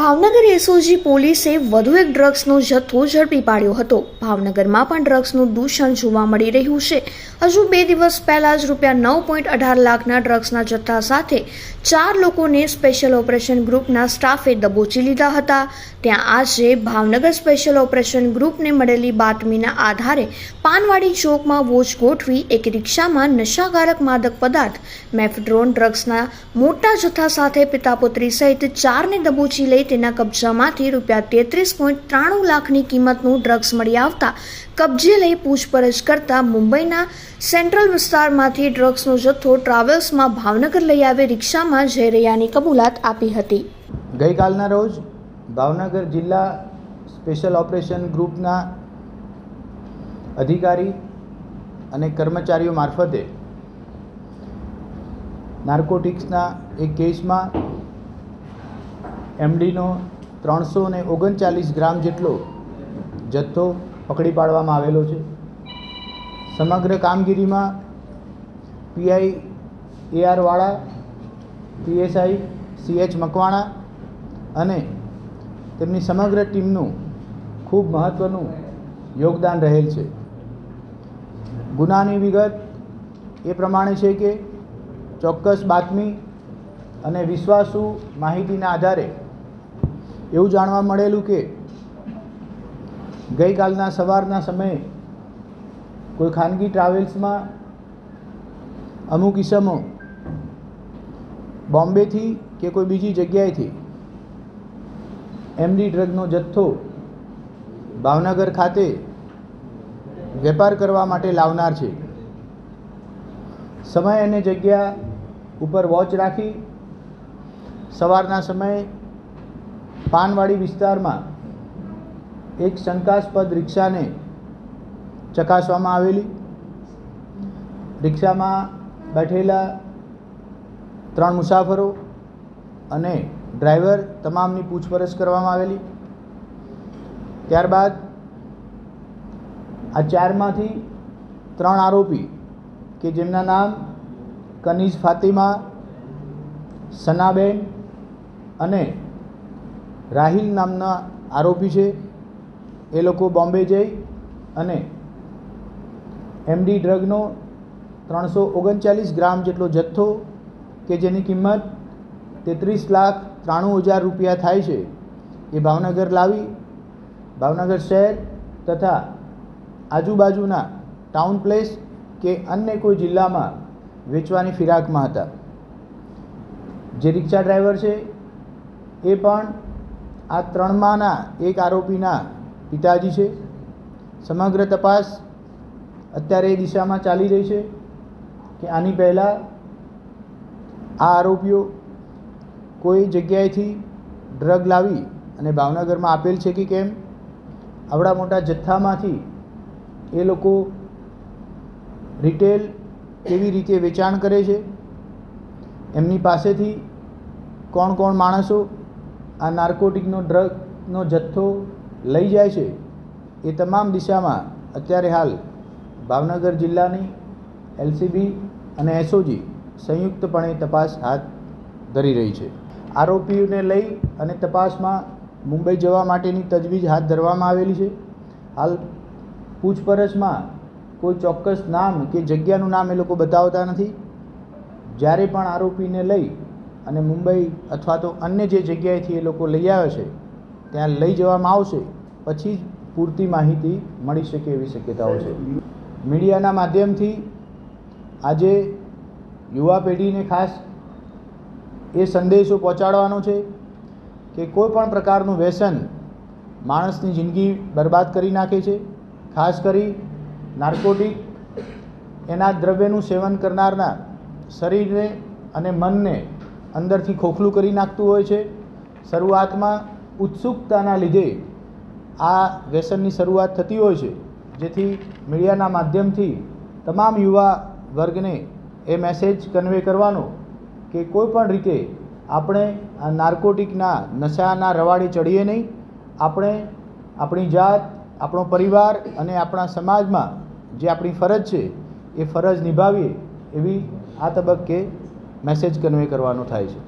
Bhavnagar SOG પોલીસે વધુ એક ડ્રગ્સનો જથ્થો ઝડપી પાડ્યો હતો। ભાવનગરમાં પણ ડ્રગ્સનું દૂષણ જોવા મળી રહ્યું છે। હજુ 2 દિવસ પહેલા જ ₹9.18 લાખના ડ્રગ્સના જથ્થા સાથે 4 લોકોને સ્પેશિયલ ઓપરેશન ગ્રુપના સ્ટાફે દબોચી લીધા હતા। ત્યાં આજે ભાવનગર સ્પેશિયલ ઓપરેશન ગ્રુપને મળેલી બાતમીના આધારે પાનવાડી ચોકમાં વોચ ગોઠવી એક રિક્ષામાં નશાકારક માદક પદાર્થ મેફેડ્રોન ડ્રગ્સના મોટા જથ્થા સાથે પિતા પુત્રી સહિત 4ને દબોચી લઈ તેના કબજામાંથી ₹33.93 લાખની કિંમતનું ડ્રગ્સ મળી આવતા કબજે લઈ પૂછપરછ કરતા મુંબઈના સેન્ટ્રલ વિસ્તારમાંથી ડ્રગ્સનો જથ્થો ટ્રાવેલ્સમાં ભાવનગર લઈ આવી રિક્ષામાં જઈ રહ્યાની કબૂલાત આપી હતી। ગઈકાલના રોજ ભાવનગર જિલ્લા સ્પેશિયલ ઓપરેશન ગ્રુપના અધિકારી અને કર્મચારીઓ મારફતે નાર્કોટિક્સના એક કેસમાં એમડીનો 339 ગ્રામ જેટલો જથ્થો પકડી પાડવામાં આવેલો છે। સમગ્ર કામગીરીમાં પીઆઈ AR વાળા, PSI CH મકવાણા અને તેમની સમગ્ર ટીમનું ખૂબ મહત્ત્વનું યોગદાન રહેલ છે। ગુનાની વિગત એ પ્રમાણે છે કે ચોક્કસ બાતમી અને વિશ્વાસુ માહિતીના આધારે એવું જાણવા મળેલું કે ગઈકાલના સવારના સમયે કોઈ ખાનગી ટ્રાવેલ્સમાં અમુક ઇસમો બોમ્બેથી કે કોઈ બીજી જગ્યાએથી એમડી ડ્રગનો જથ્થો ભાવનગર ખાતે વેપાર કરવા માટે લાવનાર છે। સમય અને જગ્યા ઉપર વોચ રાખી સવારના સમયે પાનવાડી વિસ્તારમાં એક શંકાસ્પદ રિક્ષાને ચકાસવામાં આવેલી। રિક્ષામાં બેઠેલા 3 મુસાફરો અને ડ્રાઈવર તમામની પૂછપરછ કરવામાં આવેલી। ત્યારબાદ આ 4માંથી 3 આરોપી કે જેમના નામ કનીઝ ફાતિમા, સનાબેન અને રાહિલ નામના આરોપી છે। એ લોકો બોમ્બે જઈ અને એમડી ડ્રગનો 339 ગ્રામ જેટલો જથ્થો કે જેની કિંમત ₹33,93,000 થાય છે એ ભાવનગર લાવી ભાવનગર શહેર તથા આજુબાજુના ટાઉન પ્લેસ કે અન્ય કોઈ જિલ્લામાં વેચવાની ફિરાકમાં હતા। જે રિક્ષા ડ્રાઈવર છે એ પણ આ 3માંના એક આરોપીના પિતાજી છે। સમગ્ર તપાસ અત્યારે એ દિશામાં ચાલી રહી છે કે આની પહેલાં આ આરોપીઓ કોઈ જગ્યાએથી ડ્રગ લાવી અને ભાવનગરમાં આપેલ છે કે કેમ, આવડા મોટા જથ્થામાંથી એ લોકો રિટેલ કેવી રીતે વેચાણ કરે છે, એમની પાસેથી કોણ કોણ માણસો આ નાર્કોટિકનો ડ્રગનો જથ્થો લઈ જાય છે, એ તમામ દિશામાં અત્યારે હાલ ભાવનગર જિલ્લાની LCB અને SOG સંયુક્તપણે તપાસ હાથ ધરી રહી છે। આરોપીઓને લઈ અને તપાસમાં મુંબઈ જવા માટેની તજવીજ હાથ ધરવામાં આવેલી છે। હાલ પૂછપરછમાં કોઈ ચોક્કસ નામ કે જગ્યાનું નામ એ લોકો બતાવતા નથી। જ્યારે પણ આરોપીને લઈ અને મુંબઈ અથવા તો અન્ય જે જગ્યાએથી એ લોકો લઈ આવે છે ત્યાં લઈ જવામાં આવશે પછી જ પૂરતી માહિતી મળી શકે એવી શક્યતાઓ છે। મીડિયાના માધ્યમથી આજે યુવા પેઢીને ખાસ એ સંદેશો પહોંચાડવાનો છે કે કોઈ પણ પ્રકારનું વ્યસન માણસની જિંદગી બરબાદ કરી નાખે છે। ખાસ કરી નાર્કોટિક એના દ્રવ્યનું સેવન કરનારના શરીરને અને મનને અંદરથી ખોખલું કરી નાખતું હોય છે। શરૂઆતમાં ઉત્સુકતાના લીધે આ વ્યસનની શરૂઆત થતી હોય છે, જેથી મીડિયાના માધ્યમથી તમામ યુવા વર્ગને એ મેસેજ કન્વે કરવાનો કે કોઈ પણ રીતે આપણે આ નાર્કોટિકના નશાના રવાડે ચડીએ નહીં। આપણે આપણી જાત, આપણો પરિવાર અને આપણા સમાજમાં જે આપણી ફરજ છે એ ફરજ નિભાવીએ એવી આ તબક્કે મેસેજ કન્વે કરવાનો થાય છે।